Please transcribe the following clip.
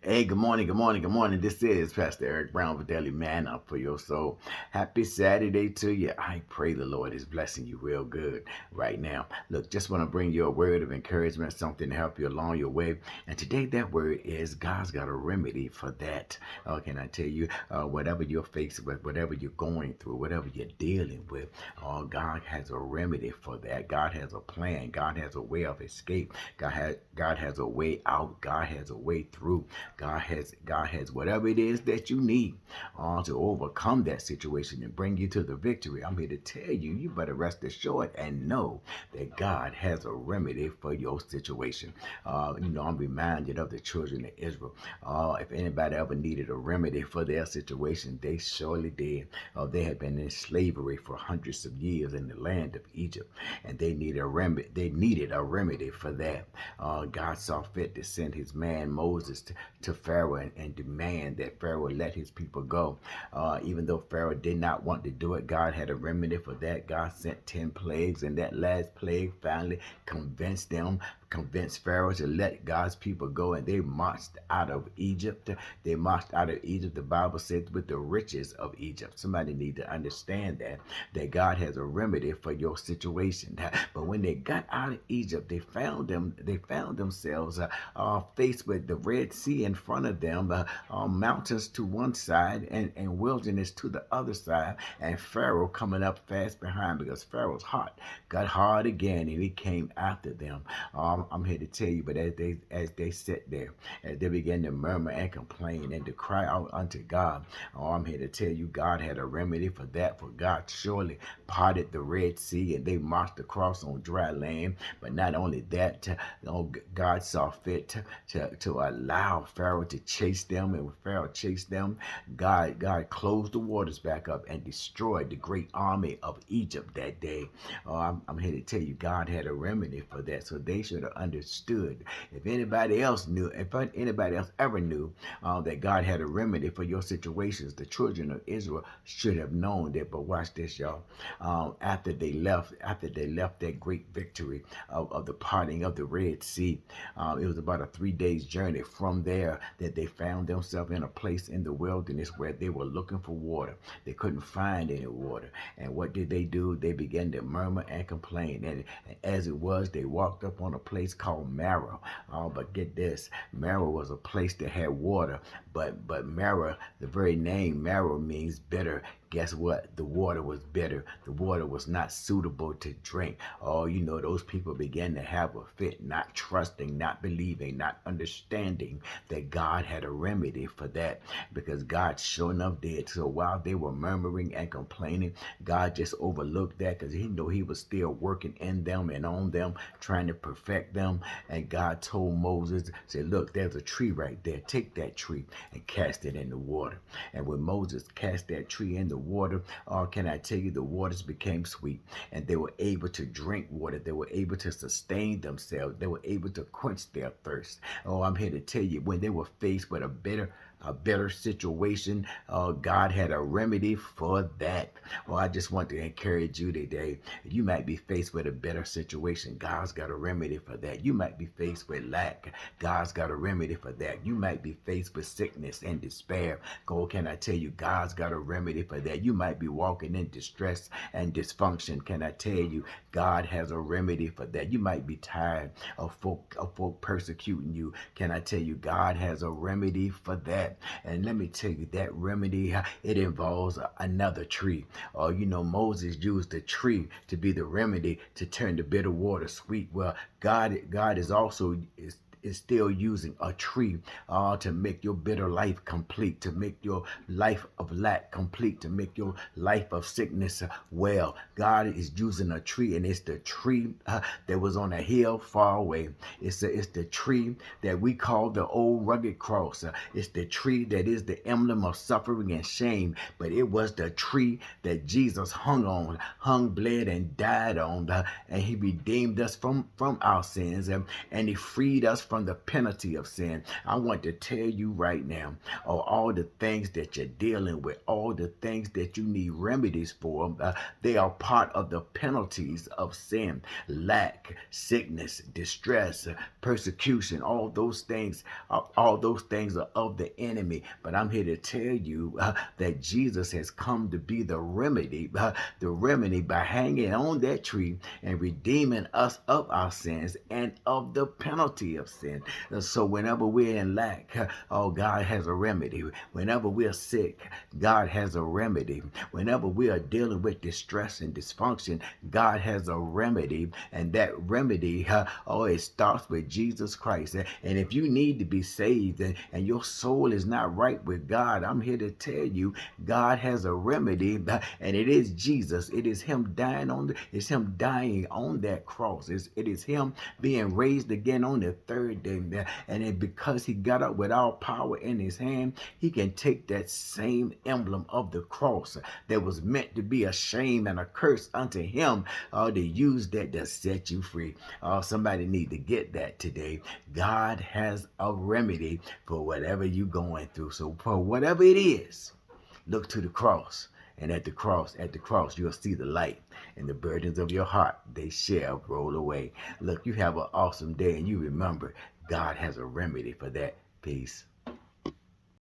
Hey, good morning, good morning, good morning. This is Pastor Eric Brown with Daily Manna for your soul. Happy Saturday to you. I pray the Lord is blessing you real good right now. Look, just want to bring you a word of encouragement, something to help you along your way. And today that word is God's got a remedy for that. Can I tell you, whatever you're facing with, whatever you're going through, whatever you're dealing with, God has a remedy for that. God has a plan. God has a way of escape. God has a way out. God has a way through. God has whatever it is that you need to overcome that situation and bring you to the victory. I'm here to tell you, you better rest assured and know that God has a remedy for your situation. I'm reminded of the children of Israel. If anybody ever needed a remedy for their situation, they surely did. They had been in slavery for hundreds of years in the land of Egypt, and they needed a remedy. They needed a remedy for that. God saw fit to send His man Moses to Pharaoh and demand that Pharaoh let his people go. Even though Pharaoh did not want to do it, God had a remedy for that. God sent 10 plagues, and that last plague finally convinced Pharaoh to let God's people go, and they marched out of Egypt. They marched out of Egypt, the Bible says, with the riches of Egypt. Somebody need to understand that God has a remedy for your situation. But when they got out of Egypt, they found themselves faced with the Red Sea in front of them, mountains to one side and wilderness to the other side, and Pharaoh coming up fast behind, because Pharaoh's heart got hard again and he came after them. I'm here to tell you, but as they sat there, as they began to murmur and complain and to cry out unto God, I'm here to tell you, God had a remedy for that. For God surely parted the Red Sea and they marched across on dry land. But not only that, God saw fit to allow Pharaoh to chase them, and when Pharaoh chased them, God closed the waters back up and destroyed the great army of Egypt that day. I'm here to tell you, God had a remedy for that, so they should have understood. If anybody else ever knew that God had a remedy for your situations, the children of Israel should have known that. But watch this, y'all. After they left that great victory of the parting of the Red Sea, it was about a 3 days journey from there that they found themselves in a place in the wilderness where they were looking for water. They couldn't find any water. And what did they do? They began to murmur and complain. And as it was, they walked up on a place called Marah. But get this, Marah was a place that had water. But Marah, the very name Marah means bitter. Guess what? The water was bitter. The water was not suitable to drink. Those people began to have a fit, not trusting, not believing, not understanding that God had a remedy for that, because God sure enough did. So while they were murmuring and complaining, God just overlooked that, because He knew He was still working in them and on them, trying to perfect them. And God told Moses, said, look, there's a tree right there. Take that tree and cast it in the water. And when Moses cast that tree in the water, can I tell you, the waters became sweet, and they were able to drink water. They were able to sustain themselves. They were able to quench their thirst. I'm here to tell you, when they were faced with a better situation, God had a remedy for that. I just want to encourage you today. You might be faced with a better situation. God's got a remedy for that. You might be faced with lack. God's got a remedy for that. You might be faced with sickness and despair. Can I tell you, God's got a remedy for that. You might be walking in distress and dysfunction. Can I tell you, God has a remedy for that. You might be tired of folk persecuting you. Can I tell you, God has a remedy for that. And let me tell you, that remedy, it involves another tree. Moses used the tree to be the remedy to turn the bitter water sweet. Well, God is still using a tree to make your bitter life complete, to make your life of lack complete, to make your life of sickness well. God is using a tree, and it's the tree that was on a hill far away. It's the tree that we call the old rugged cross. It's the tree that is the emblem of suffering and shame, but it was the tree that Jesus hung, bled, and died on, and He redeemed us from our sins, and He freed us from the penalty of sin. I want to tell you right now, all the things that you're dealing with, all the things that you need remedies for, they are part of the penalties of sin. Lack, sickness, distress, persecution, all those things are of the enemy. But I'm here to tell you that Jesus has come to be the remedy by hanging on that tree and redeeming us of our sins and of the penalty of sin. So whenever we're in lack, God has a remedy. Whenever we're sick, God has a remedy. Whenever we are dealing with distress and dysfunction, God has a remedy. And that remedy, it starts with Jesus Christ. And if you need to be saved and your soul is not right with God, I'm here to tell you, God has a remedy, and it is Jesus. It is Him dying on that cross. It is Him being raised again on the third day. And because He got up with all power in His hand, He can take that same emblem of the cross that was meant to be a shame and a curse unto Him, to use that to set you free. Somebody need to get that today. God has a remedy for whatever you're going through. So for whatever it is, look to the cross. And at the cross, you'll see the light, and the burdens of your heart, they shall roll away. Look, you have an awesome day, and you remember, God has a remedy for that. Peace.